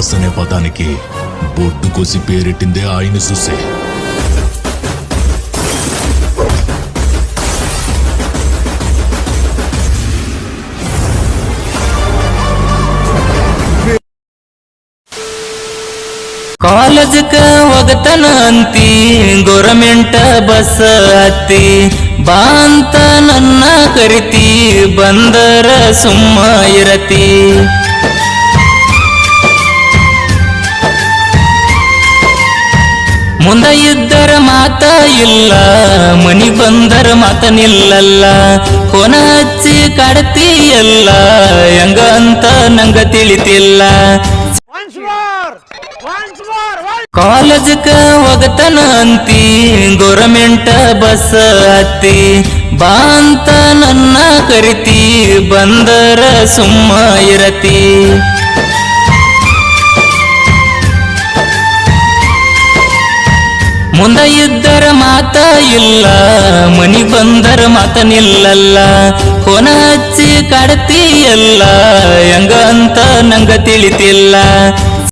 Boss అనే పదానికి బొడ్డు కోసి పేరెట్టిందే ఆయన చూసే. ಕಾಲೇಜಕ ಹೋಗತನ ಅಂತಿ ಗೌರ್ಮೆಂಟ್ ಬಸ್ ಹತ್ತಿ ಬಾ ಅಂತ ನನ್ನ ಕರಿತಿ ಬಂದರ ಸುಮ್ಮ ಇರತಿ. ಮುಂದ ಇದ್ದರ ಮಾತ ಇಲ್ಲ ಮನಿ ಬಂದರ ಮಾತ ನಿಲ್ಲಲ್ಲ. ಫೋನ ಹಚ್ಚಿ ಕಾಡ್ತಿ ಎಲ್ಲ ಹೆಂಗ ಅಂತ ನಂಗ ತಿಳಿತಿಲ್ಲ. ಕಾಲೇಜಕ ಹೋಗತನ ಅಂತಿ ಗೌರ್ಮೆಂಟ್ ಬಸ್ ಹತ್ತಿ ಬಾ ಅಂತ ನನ್ನ ಕರಿತಿ ಬಂದರ ಸುಮ್ಮ ಇರತಿ. ಮುಂದ ಇದ್ದರ ಮಾತ ಇಲ್ಲ ಮನಿ ಬಂದರ ಮಾತ ನಿಲ್ಲಲ್ಲ. ಫೋನ ಹಚ್ಚಿ ಕಾಡ್ತಿ ಎಲ್ಲ ಹೆಂಗ ಅಂತ ನಂಗ ತಿಳಿತಿಲ್ಲ.